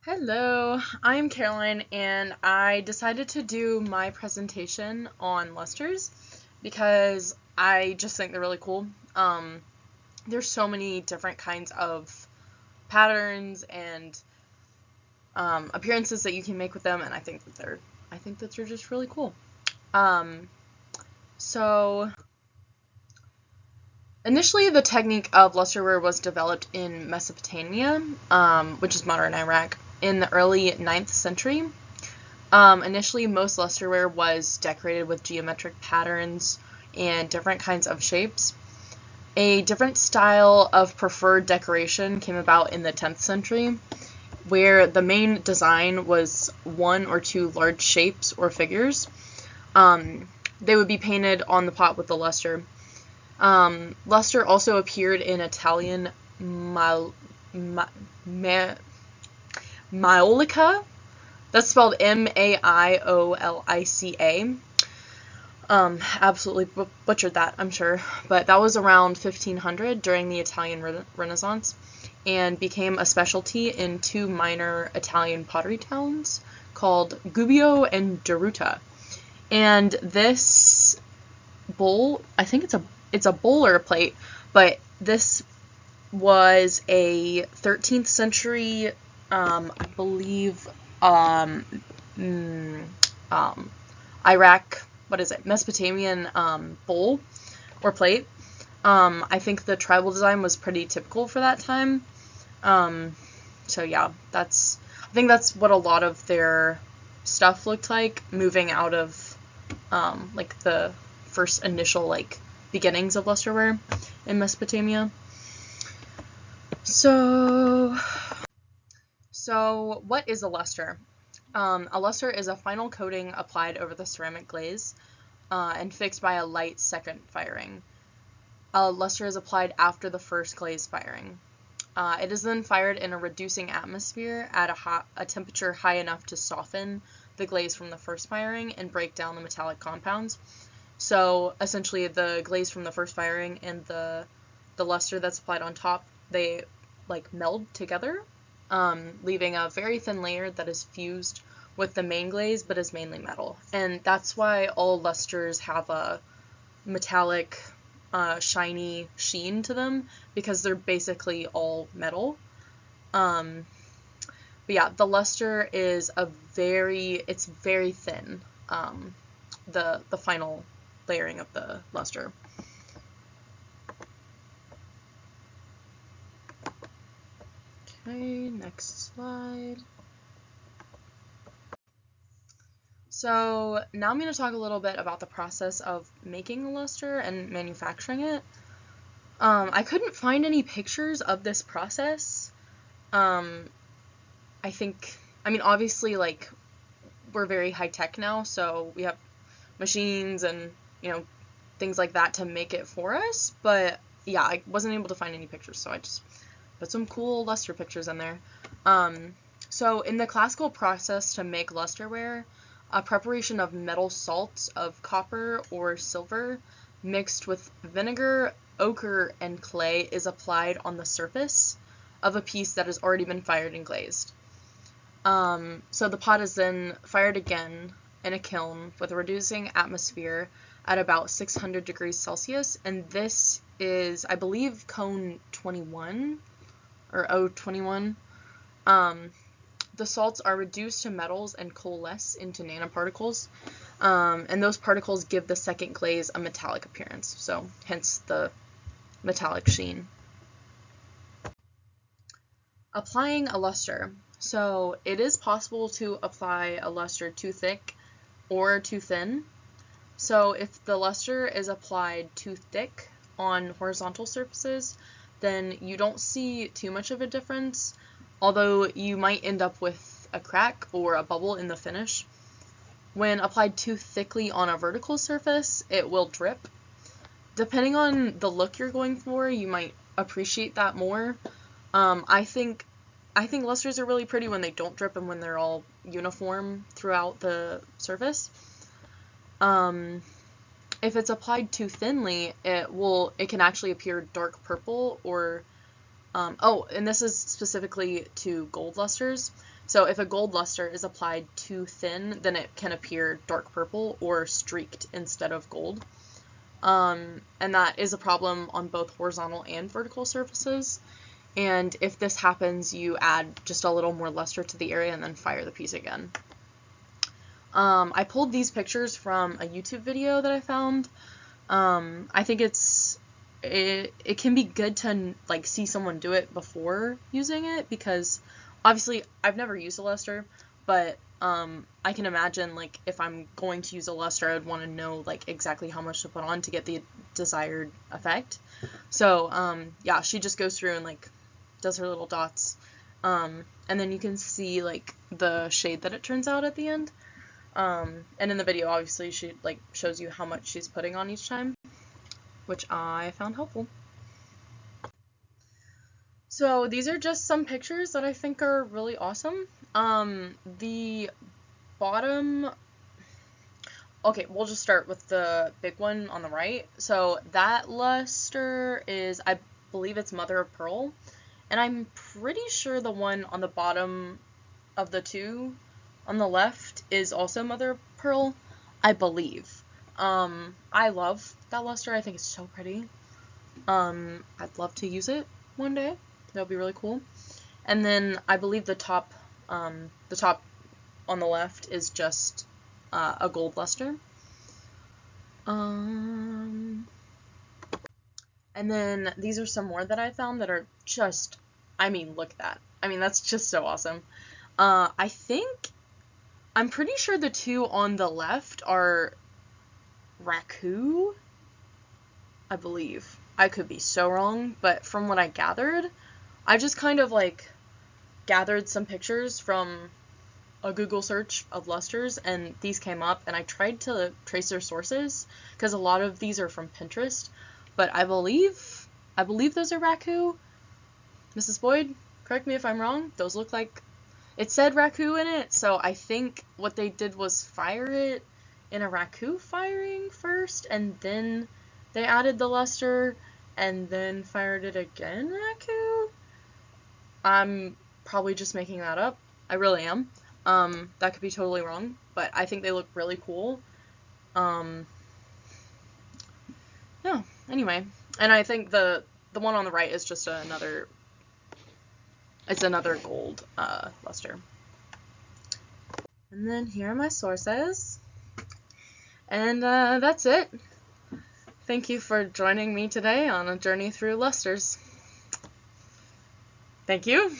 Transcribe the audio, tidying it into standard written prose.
Hello, I'm Caroline, and I decided to do my presentation on lusters because I just think they're really cool. There's so many different kinds of patterns and appearances that you can make with them, and I think that they're just really cool. Um, so Initially, the technique of lusterware was developed in Mesopotamia, which is modern Iraq, in the early 9th century. Initially, most lusterware was decorated with geometric patterns and different kinds of shapes. A different style of preferred decoration came about in the 10th century, where the main design was one or two large shapes or figures. They would be painted on the pot with the luster. Luster also appeared in Italian Maiolica. That's spelled Maiolica. Absolutely butchered that, I'm sure. But that was around 1500 during the Italian Renaissance and became a specialty in two minor Italian pottery towns called Gubbio and Deruta. And this bowl, I think it's a bowl or a plate, but this was a 13th century, I believe, Iraq, Mesopotamian bowl or plate. I think the tribal design was pretty typical for that time. So yeah, I think that's what a lot of their stuff looked like, moving out of like the first initial beginnings of lusterware in Mesopotamia. So what is a luster? A luster is a final coating applied over the ceramic glaze and fixed by a light second firing. A luster is applied after the first glaze firing. It is then fired in a reducing atmosphere at a temperature high enough to soften the glaze from the first firing and break down the metallic compounds. So essentially the glaze from the first firing and the luster that's applied on top, they meld together, leaving a very thin layer that is fused with the main glaze but is mainly metal. And that's why all lusters have a metallic, shiny sheen to them, because they're basically all metal. But yeah, the luster is it's very thin, the final layering of the luster. Okay, next slide. So now I'm going to talk a little bit about the process of making a luster and manufacturing it. I couldn't find any pictures of this process. Obviously, we're very high tech now, so we have machines and, things like that to make it for us. But yeah, I wasn't able to find any pictures, so I just put some cool luster pictures in there. So in the classical process to make lusterware, a preparation of metal salts of copper or silver mixed with vinegar, ochre, and clay is applied on the surface of a piece that has already been fired and glazed. So the pot is then fired again in a kiln with a reducing atmosphere at about 600 degrees Celsius, and this is, I believe, cone 21 or O21. The salts are reduced to metals and coalesce into nanoparticles, and those particles give the second glaze a metallic appearance, so hence the metallic sheen. Applying a luster. So it is possible to apply a luster too thick or too thin. So if the luster is applied too thick on horizontal surfaces, then you don't see too much of a difference, although you might end up with a crack or a bubble in the finish. When applied too thickly on a vertical surface, it will drip. Depending on the look you're going for, you might appreciate that more. I think lusters are really pretty when they don't drip and when they're all uniform throughout the surface. If it's applied too thinly, it can actually appear dark purple or and this is specifically to gold lusters. So if a gold luster is applied too thin, then it can appear dark purple or streaked instead of gold. And that is a problem on both horizontal and vertical surfaces. And if this happens, you add just a little more luster to the area and then fire the piece again. I pulled these pictures from a YouTube video that I found. I think it can be good to like see someone do it before using it, because obviously I've never used a luster, but I can imagine like if I'm going to use a luster, I would want to know like exactly how much to put on to get the desired effect. So yeah, she just goes through and like does her little dots, and then you can see like the shade that it turns out at the end. And in the video, obviously, she like shows you how much she's putting on each time, which I found helpful. So these are just some pictures that I think are really awesome. The bottom, okay, we'll just start with the big one on the right. So that luster is, I believe it's mother of pearl, and I'm pretty sure the one on the bottom of the two on the left is also mother of pearl, I believe. I love that luster. I think it's so pretty. I'd love to use it one day. That would be really cool. And then I believe the top on the left is just a gold luster. And then these are some more that I found that are just, I mean, look at that. I mean, that's just so awesome. I'm pretty sure the two on the left are raku, I believe. I could be so wrong, but from what I gathered, I just kind of like gathered some pictures from a Google search of lusters, and these came up, and I tried to trace their sources because a lot of these are from Pinterest, but I believe those are raku. Mrs. Boyd, correct me if I'm wrong. Those look like, it said raku in it, so I think what they did was fire it in a raku firing first, and then they added the luster, and then fired it again raku. I'm probably just making that up. I really am. That could be totally wrong, but I think they look really cool. Yeah, anyway. And I think the one on the right is just another, it's another gold luster. And then here are my sources. And that's it. Thank you for joining me today on a journey through lusters. Thank you.